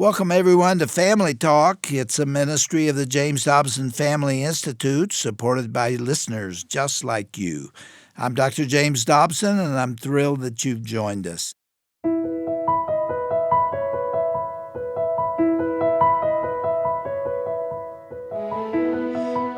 Welcome, everyone, to Family Talk. It's a ministry of the James Dobson Family Institute, supported by listeners just like you. I'm Dr. James Dobson, and I'm thrilled that you've joined us.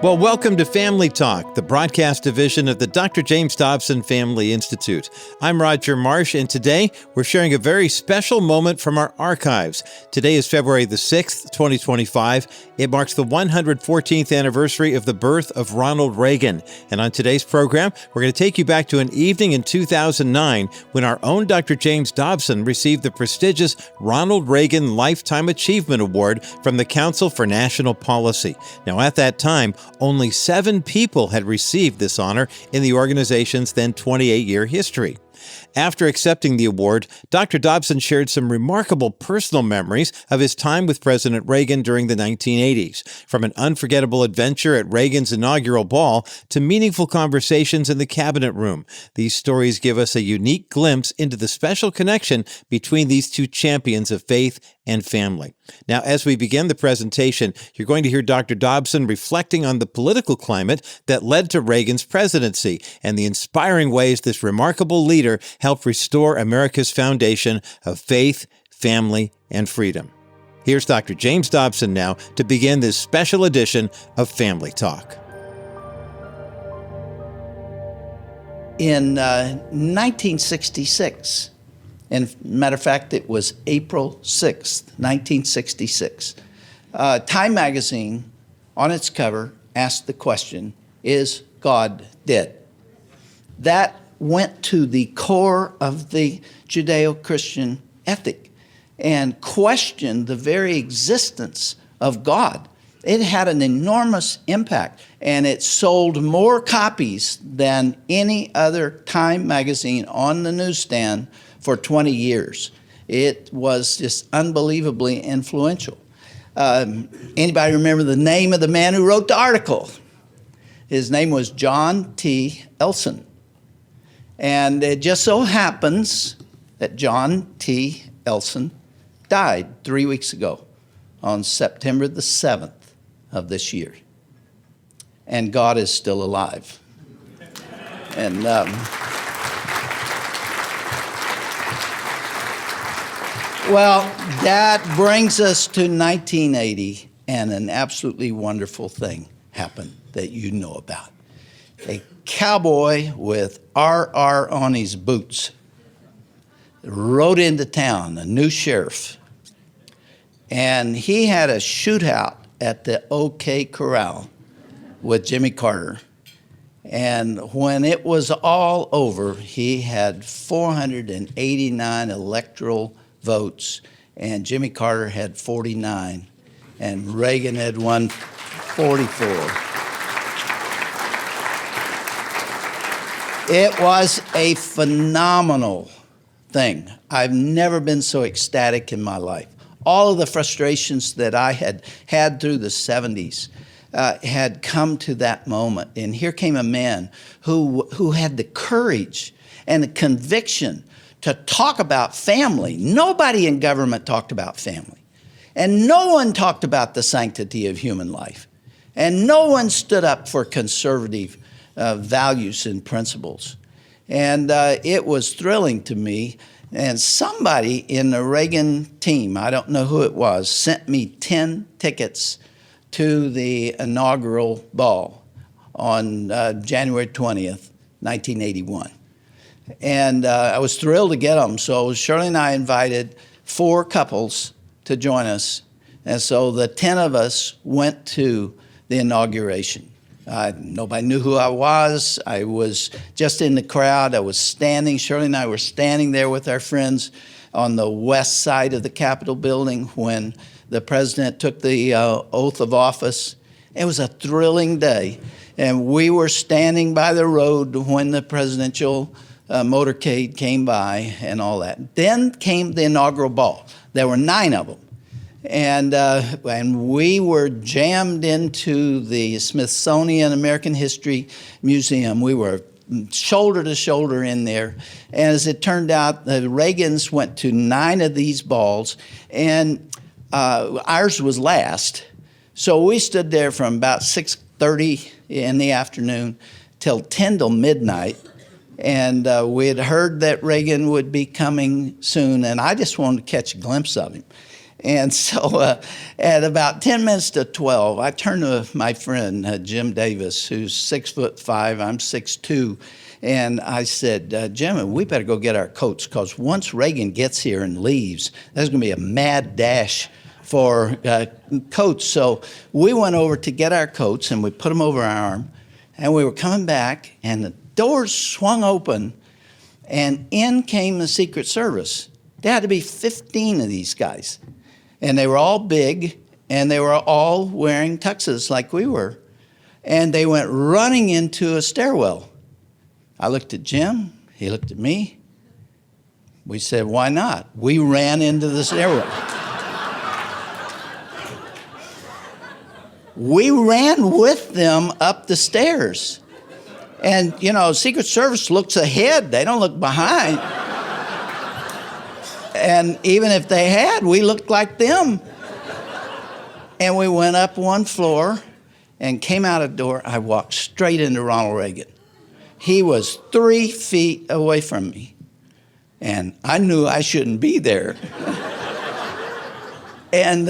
Well, welcome to Family Talk, the broadcast division of the Dr. James Dobson Family Institute. I'm Roger Marsh, and today we're sharing a very special moment from our archives. Today is February the 6th, 2025. It marks the 114th anniversary of the birth of Ronald Reagan. And on today's program, we're going to take you back to an evening in 2009 when our own Dr. James Dobson received the prestigious Ronald Reagan Lifetime Achievement Award from the Council for National Policy. Now, at that time, only 7 people had received this honor in the organization's then 28-year history. After accepting the award, Dr. Dobson shared some remarkable personal memories of his time with President Reagan during the 1980s, from an unforgettable adventure at Reagan's inaugural ball to meaningful conversations in the cabinet room. These stories give us a unique glimpse into the special connection between these two champions of faith and family. Now, as we begin the presentation, you're going to hear Dr. Dobson reflecting on the political climate that led to Reagan's presidency and the inspiring ways this remarkable leader helped restore America's foundation of faith, family, and freedom. Here's Dr. James Dobson now to begin this special edition of Family Talk. In 1966, and matter of fact, it was April 6th, 1966, Time magazine on its cover asked the question, "Is God dead?" That went to the core of the Judeo-Christian ethic and questioned the very existence of God. It had an enormous impact, and it sold more copies than any other Time magazine on the newsstand for 20 years. It was just unbelievably influential. Anybody remember the name of the man who wrote the article? His name was John T. Elson. And it just so happens that John T. Elson died 3 weeks ago on September the 7th of this year. And God is still alive. And well, that brings us to 1980, and an absolutely wonderful thing happened that you know about. A cowboy with RR on his boots rode into town, a new sheriff, and he had a shootout at the OK Corral with Jimmy Carter. And when it was all over, he had 489 electoral votes, and Jimmy Carter had 49, and Reagan had won 44. It was a phenomenal thing. I've never been so ecstatic in my life. All of the frustrations that I had had through the 70s had come to that moment. And here came a man who had the courage and the conviction to talk about family. Nobody in government talked about family. And no one talked about the sanctity of human life. And no one stood up for conservative values and principles. And it was thrilling to me. And somebody in the Reagan team, I don't know who it was, sent me 10 tickets to the inaugural ball on January 20th, 1981. And I was thrilled to get them. So Shirley and I invited 4 couples to join us. And so the 10 of us went to the inauguration. Nobody knew who I was. I was just in the crowd. I was standing. Shirley and I were standing there with our friends on the west side of the Capitol building when the president took the oath of office. It was a thrilling day. And we were standing by the road when the presidential motorcade came by and all that. Then came the inaugural ball. There were 9 of them. And we were jammed into the Smithsonian American History Museum. We were shoulder to shoulder in there. And as it turned out, the Reagans went to 9 of these balls. And ours was last. So we stood there from about 6:30 in the afternoon till 10 till midnight. And we had heard that Reagan would be coming soon, and I just wanted to catch a glimpse of him. And so at about 10 minutes to 12, I turned to my friend, Jim Davis, who's 6'5", I'm 6'2", and I said, Jim, we better go get our coats, because once Reagan gets here and leaves, there's going to be a mad dash for coats. So we went over to get our coats, and we put them over our arm, and we were coming back, and the doors swung open, and in came the Secret Service. There had to be 15 of these guys. And they were all big, and they were all wearing tuxes like we were. And they went running into a stairwell. I looked at Jim. He looked at me. We said, why not? We ran into the stairwell. We ran with them up the stairs. And, you know, Secret Service looks ahead. They don't look behind. And even if they had, we looked like them. And we went up one floor and came out a door. I walked straight into Ronald Reagan. He was 3 feet away from me. And I knew I shouldn't be there. And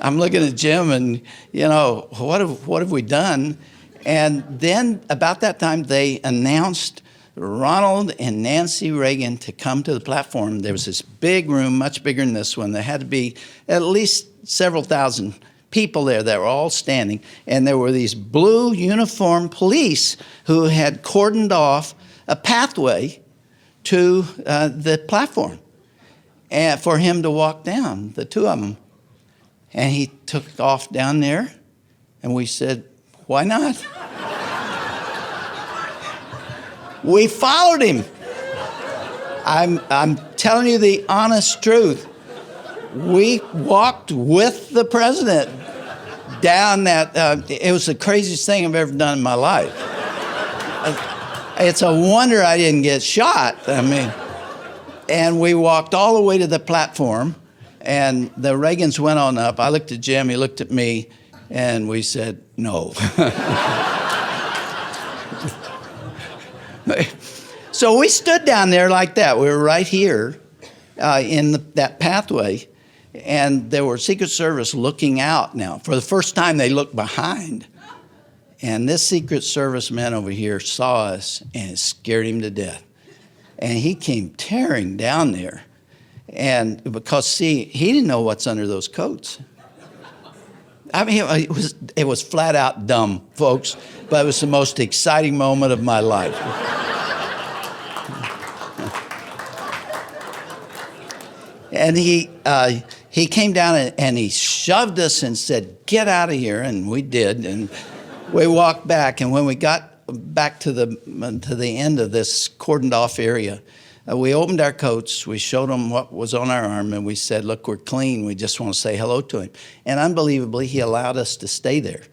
I'm looking at Jim and, you know, what have we done? And then about that time, they announced Ronald and Nancy Reagan to come to the platform. There was this big room, much bigger than this one. There had to be at least several thousand people there that were all standing. And there were these blue uniformed police who had cordoned off a pathway to the platform and for him to walk down, the two of them. And he took off down there, and we said, why not? We followed him. I'm telling you the honest truth. We walked with the president down that. It was the craziest thing I've ever done in my life. It's a wonder I didn't get shot. I mean, and we walked all the way to the platform, and the Reagans went on up. I looked at Jim, he looked at me, and we said, no. So we stood down there like that. We were right here in that pathway, and there were Secret Service looking out now. For the first time, they looked behind. And this Secret Service man over here saw us, and it scared him to death. And he came tearing down there. And because, see, he didn't know what's under those coats. I mean, it was flat out dumb, folks, but it was the most exciting moment of my life. And he came down and he shoved us and said, get out of here, and we did, and we walked back. And when we got back to the end of this cordoned off area, we opened our coats, we showed him what was on our arm, and we said, look, we're clean, we just want to say hello to him. And unbelievably, he allowed us to stay there.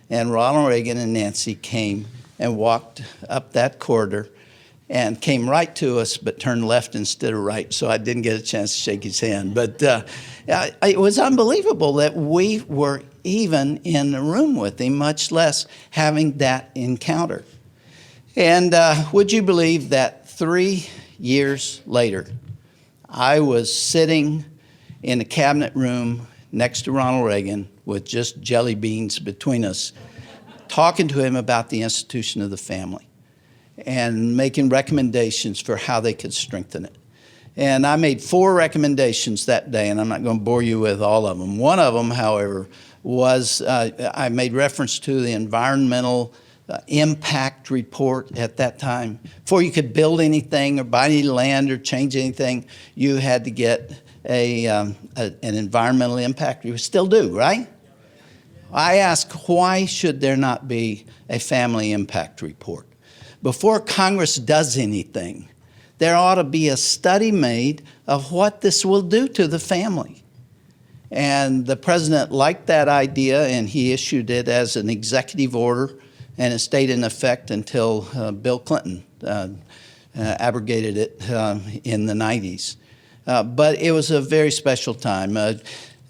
And Ronald Reagan and Nancy came and walked up that corridor and came right to us, but turned left instead of right, so I didn't get a chance to shake his hand. But it was unbelievable that we were even in the room with him, much less having that encounter. And would you believe that 3 years later, I was sitting in a cabinet room next to Ronald Reagan with just jelly beans between us, talking to him about the institution of the family and making recommendations for how they could strengthen it. And I made 4 recommendations that day, and I'm not going to bore you with all of them. One of them, however, was I made reference to the environmental impact report at that time. Before you could build anything or buy any land or change anything, you had to get an environmental impact. You still do, right? I ask, why should there not be a family impact report? Before Congress does anything, there ought to be a study made of what this will do to the family. And the president liked that idea, and he issued it as an executive order, and it stayed in effect until Bill Clinton abrogated it in the 90s. But it was a very special time.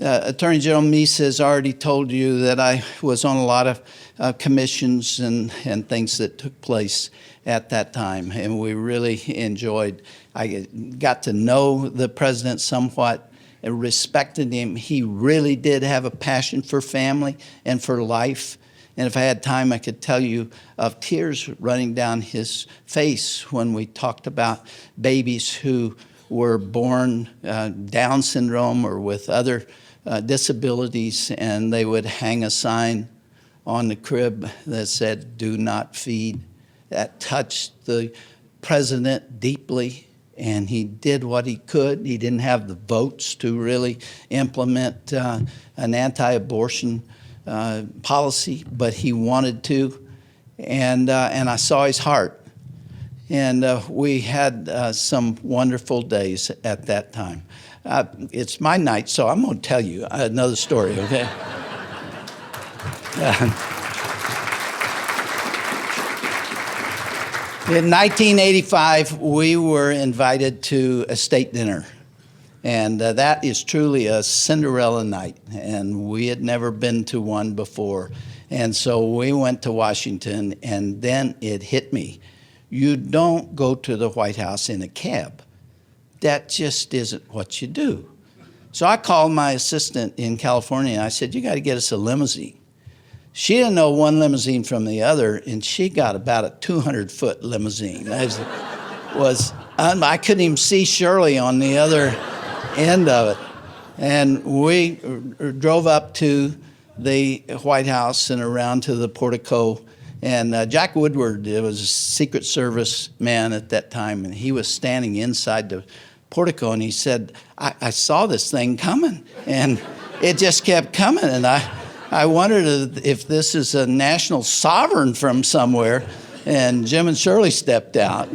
Attorney General Meese has already told you that I was on a lot of commissions and things that took place at that time, and we really enjoyed. I got to know the president somewhat and respected him. He really did have a passion for family and for life. And if I had time, I could tell you of tears running down his face when we talked about babies who were born Down syndrome or with other disabilities, and they would hang a sign on the crib that said, "Do not feed." That touched the president deeply, and he did what he could. He didn't have the votes to really implement an anti-abortion policy, but he wanted to, and I saw his heart. And we had some wonderful days at that time. It's my night, so I'm going to tell you another story, okay? In 1985, we were invited to a state dinner. And that is truly a Cinderella night. And we had never been to one before. And so we went to Washington, and then it hit me. You don't go to the White House in a cab. That just isn't what you do. So I called my assistant in California, and I said, "You got to get us a limousine." She didn't know one limousine from the other, and she got about a 200-foot limousine. I couldn't even see Shirley on the other end of it. And we drove up to the White House and around to the portico. And Jack Woodward was a Secret Service man at that time, and he was standing inside the portico, and he said, I saw this thing coming, and it just kept coming. And I wondered if this is a national sovereign from somewhere. And Jim and Shirley stepped out.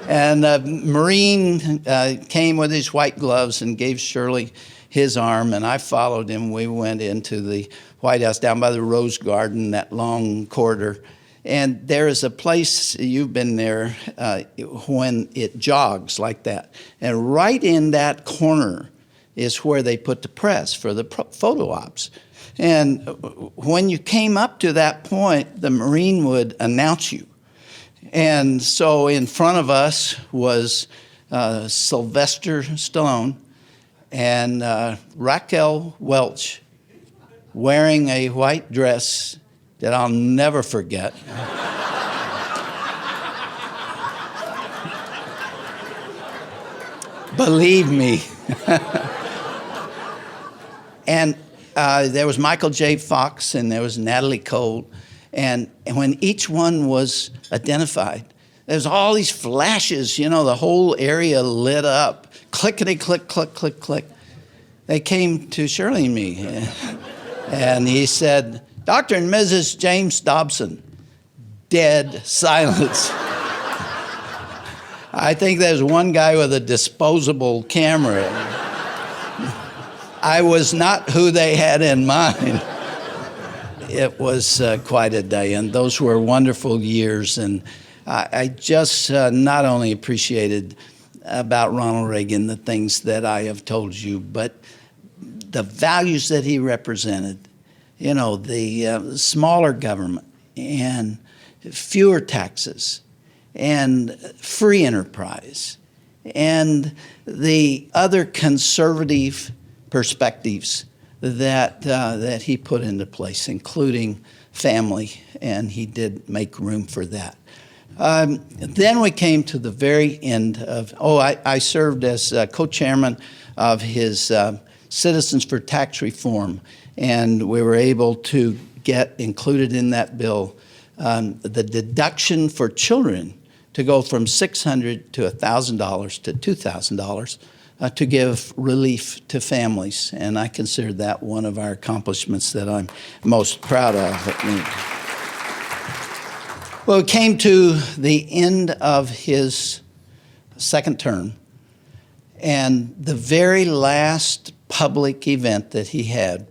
And a Marine came with his white gloves and gave Shirley his arm, and I followed him. We went into the White House down by the Rose Garden, that long corridor. And there is a place, you've been there, when it jogs like that. And right in that corner is where they put the press for the photo ops. And when you came up to that point, the Marine would announce you. And so in front of us was Sylvester Stallone and Raquel Welch wearing a white dress that I'll never forget. Believe me. And there was Michael J. Fox and there was Natalie Cole. And when each one was identified, there's all these flashes, the whole area lit up. Clickety-click, click, click, click. They came to Shirley and me. And he said, "Dr. and Mrs. James Dobson." Dead silence. I think there's one guy with a disposable camera. I was not who they had in mind. It was quite a day, and those were wonderful years. And I just not only appreciated about Ronald Reagan the things that I have told you, but the values that he represented, the smaller government and fewer taxes and free enterprise and the other conservative perspectives that he put into place, including family, and he did make room for that. Then we came to the very end of, I served as co-chairman of his Citizens for Tax Reform, and we were able to get included in that bill the deduction for children to go from $600 to $1,000 to $2,000 to give relief to families, and I consider that one of our accomplishments that I'm most proud of. Well, it came to the end of his second term, and the very last public event that he had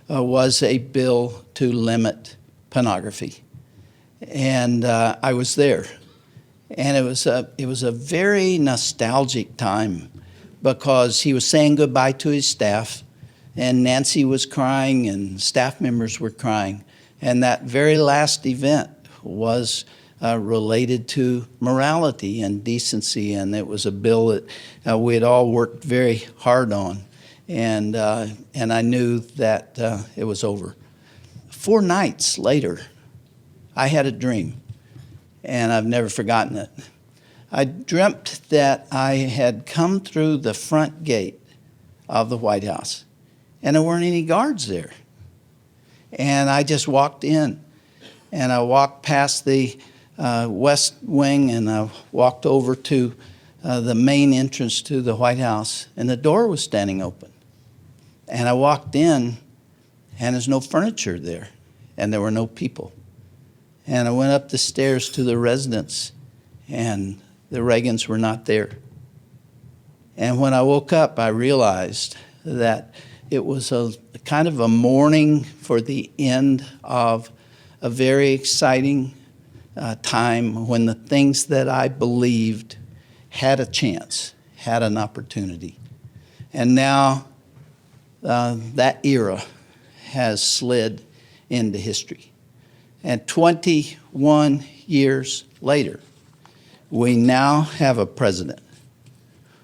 was a bill to limit pornography, and I was there, and it was a very nostalgic time, because he was saying goodbye to his staff, and Nancy was crying, and staff members were crying. And that very last event was related to morality and decency, and it was a bill that we had all worked very hard on. And I knew that it was over. 4 nights later, I had a dream, and I've never forgotten it. I dreamt that I had come through the front gate of the White House, and there weren't any guards there. And I just walked in, and I walked past the West Wing, and I walked over to the main entrance to the White House, and the door was standing open. And I walked in, and there's no furniture there, and there were no people. And I went up the stairs to the residence, and the Reagans were not there. And when I woke up, I realized that it was a kind of a mourning for the end of a very exciting time when the things that I believed had a chance, had an opportunity. And now that era has slid into history. And 21 years later, we now have a president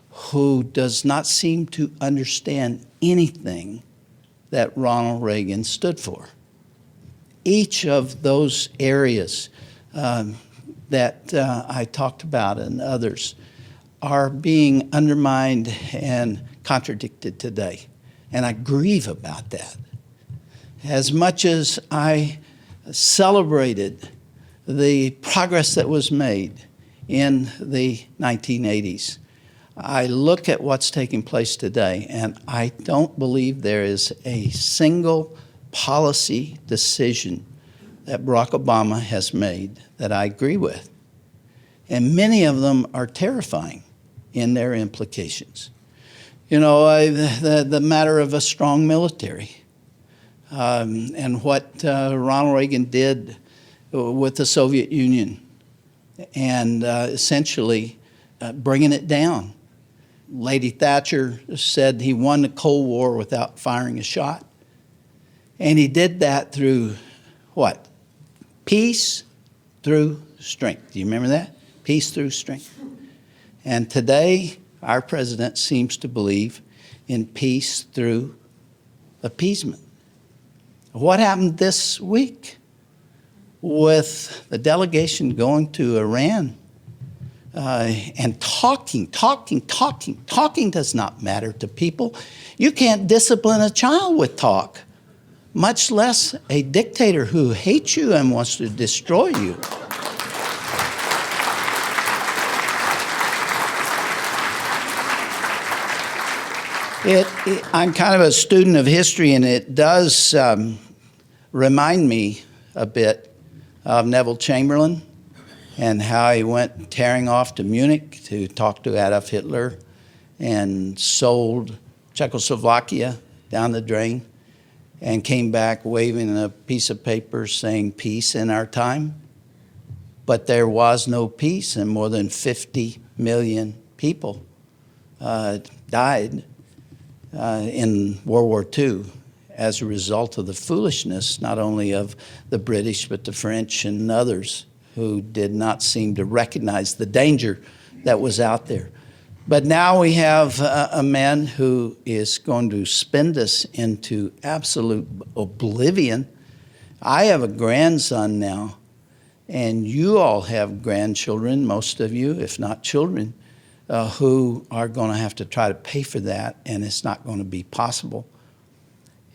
who does not seem to understand anything that Ronald Reagan stood for. Each of those areas that I talked about and others are being undermined and contradicted today. And I grieve about that. As much as I celebrated the progress that was made in the 1980s, I look at what's taking place today, and I don't believe there is a single policy decision that Barack Obama has made that I agree with. And many of them are terrifying in their implications. You know, the matter of a strong military and what Ronald Reagan did with the Soviet Union and essentially bringing it down. Lady Thatcher said he won the Cold War without firing a shot. And he did that through what? Peace through strength. Do you remember that? Peace through strength. And today, our president seems to believe in peace through appeasement. What happened this week with the delegation going to Iran and talking does not matter to people. You can't discipline a child with talk, much less a dictator who hates you and wants to destroy you. I'm kind of a student of history, and it does remind me a bit of Neville Chamberlain and how he went tearing off to Munich to talk to Adolf Hitler and sold Czechoslovakia down the drain and came back waving a piece of paper saying peace in our time. But there was no peace, and more than 50 million people died in World War II as a result of the foolishness not only of the British but the French and others who did not seem to recognize the danger that was out there. But now we have a man who is going to spin us into absolute oblivion. I have a grandson now, and you all have grandchildren, most of you, if not children, who are going to have to try to pay for that, and it's not going to be possible.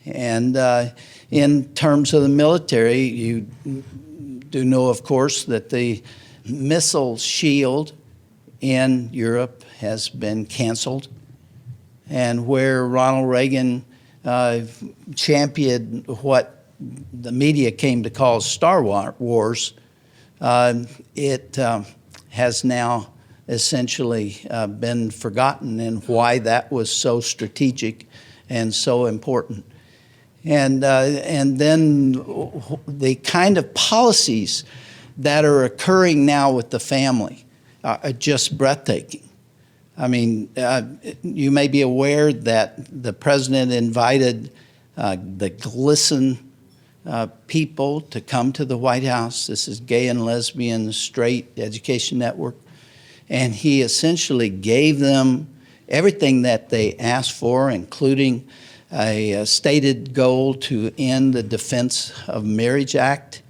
And in terms of the military, you do know, of course, that the missile shield in Europe has been canceled, and where Ronald Reagan championed what the media came to call Star Wars, it has now essentially been forgotten, and why that was so strategic and so important. And then the kind of policies that are occurring now with the family are just breathtaking. I mean, you may be aware that the president invited the GLSEN people to come to the White House. This is Gay and Lesbian Straight Education Network. And he essentially gave them everything that they asked for, including a stated goal to end the Defense of Marriage Act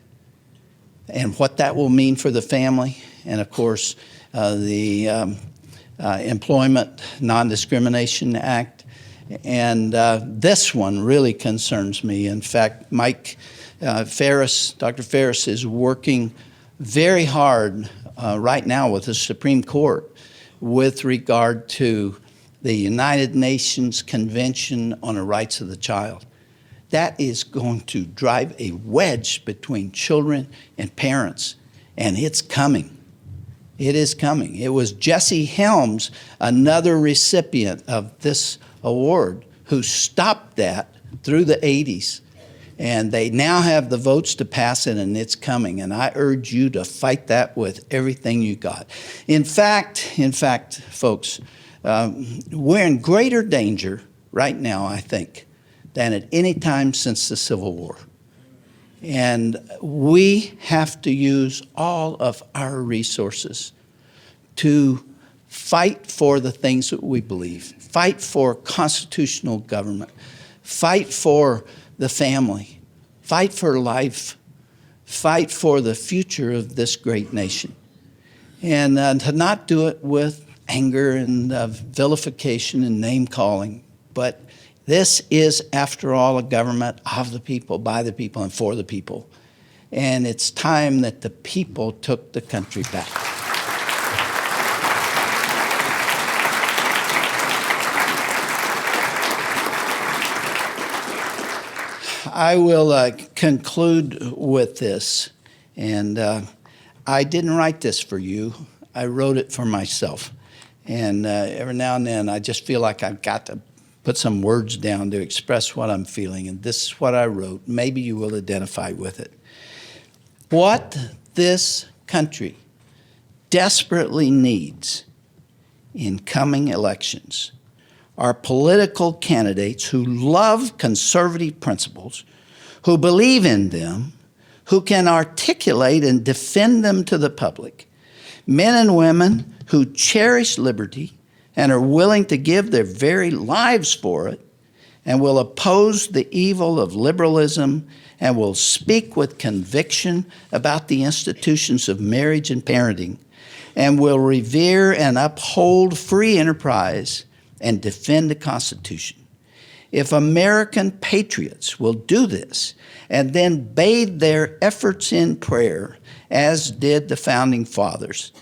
and what that will mean for the family. And of course, the Employment Non-Discrimination Act. And this one really concerns me. In fact, Mike Ferris, Dr. Ferris, is working very hard right now with the Supreme Court with regard to the United Nations Convention on the Rights of the Child. That is going to drive a wedge between children and parents, and it's coming. It is coming. It was Jesse Helms, another recipient of this award, who stopped that through the 80s. And they now have the votes to pass it, and it's coming. And I urge you to fight that with everything you got. In fact, folks, we're in greater danger right now, I think, than at any time since the Civil War. And we have to use all of our resources to fight for the things that we believe, fight for constitutional government, fight for the family, fight for life, fight for the future of this great nation. And to not do it with anger and vilification and name-calling, but this is, after all, a government of the people, by the people, and for the people. And it's time that the people took the country back. I will conclude with this, and I didn't write this for you. I wrote it for myself. And every now and then, I just feel like I've got to put some words down to express what I'm feeling, and this is what I wrote. Maybe you will identify with it. What this country desperately needs in coming elections are political candidates who love conservative principles, who believe in them, who can articulate and defend them to the public, men and women who cherish liberty and are willing to give their very lives for it, and will oppose the evil of liberalism, and will speak with conviction about the institutions of marriage and parenting, and will revere and uphold free enterprise and defend the Constitution. If American patriots will do this and then bathe their efforts in prayer, as did the Founding Fathers,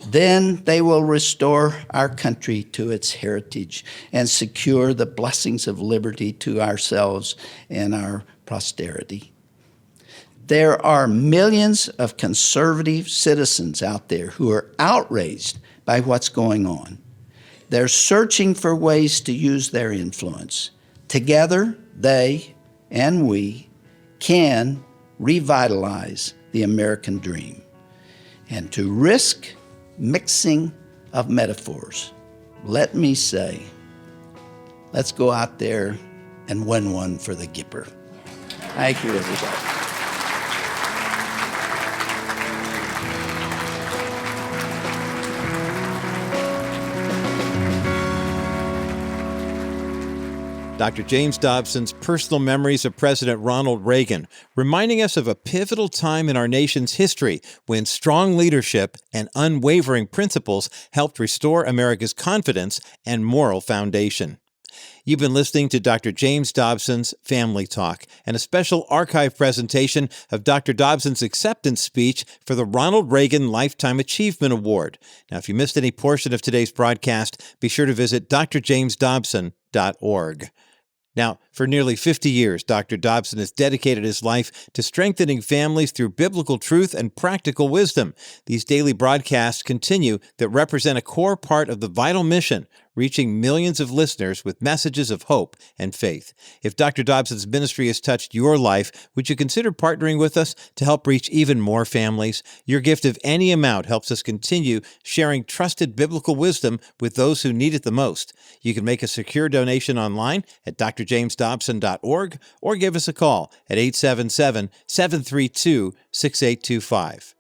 then they will restore our country to its heritage and secure the blessings of liberty to ourselves and our posterity. There are millions of conservative citizens out there who are outraged by what's going on. They're searching for ways to use their influence. Together, they and we can revitalize the American dream. And to risk mixing of metaphors, let me say, let's go out there and win one for the Gipper. Thank you, everybody. Dr. James Dobson's personal memories of President Ronald Reagan, reminding us of a pivotal time in our nation's history when strong leadership and unwavering principles helped restore America's confidence and moral foundation. You've been listening to Dr. James Dobson's Family Talk and a special archive presentation of Dr. Dobson's acceptance speech for the Ronald Reagan Lifetime Achievement Award. Now, if you missed any portion of today's broadcast, be sure to visit drjamesdobson.org. Now, for nearly 50 years, Dr. Dobson has dedicated his life to strengthening families through biblical truth and practical wisdom. These daily broadcasts continue that represent a core part of the vital mission, reaching millions of listeners with messages of hope and faith. If Dr. Dobson's ministry has touched your life, would you consider partnering with us to help reach even more families? Your gift of any amount helps us continue sharing trusted biblical wisdom with those who need it the most. You can make a secure donation online at drjamesdobson.org or give us a call at 877-732-6825.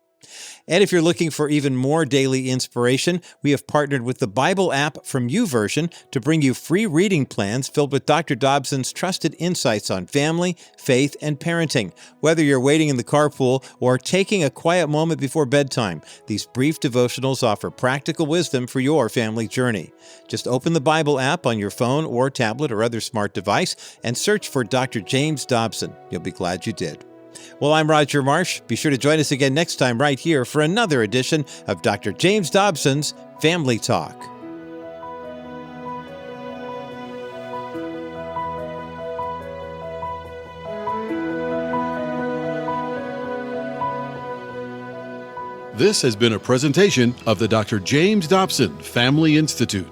And if you're looking for even more daily inspiration, we have partnered with the Bible app from YouVersion to bring you free reading plans filled with Dr. Dobson's trusted insights on family, faith, and parenting. Whether you're waiting in the carpool or taking a quiet moment before bedtime, these brief devotionals offer practical wisdom for your family journey. Just open the Bible app on your phone or tablet or other smart device and search for Dr. James Dobson. You'll be glad you did. Well, I'm Roger Marsh. Be sure to join us again next time right here for another edition of Dr. James Dobson's Family Talk. This has been a presentation of the Dr. James Dobson Family Institute.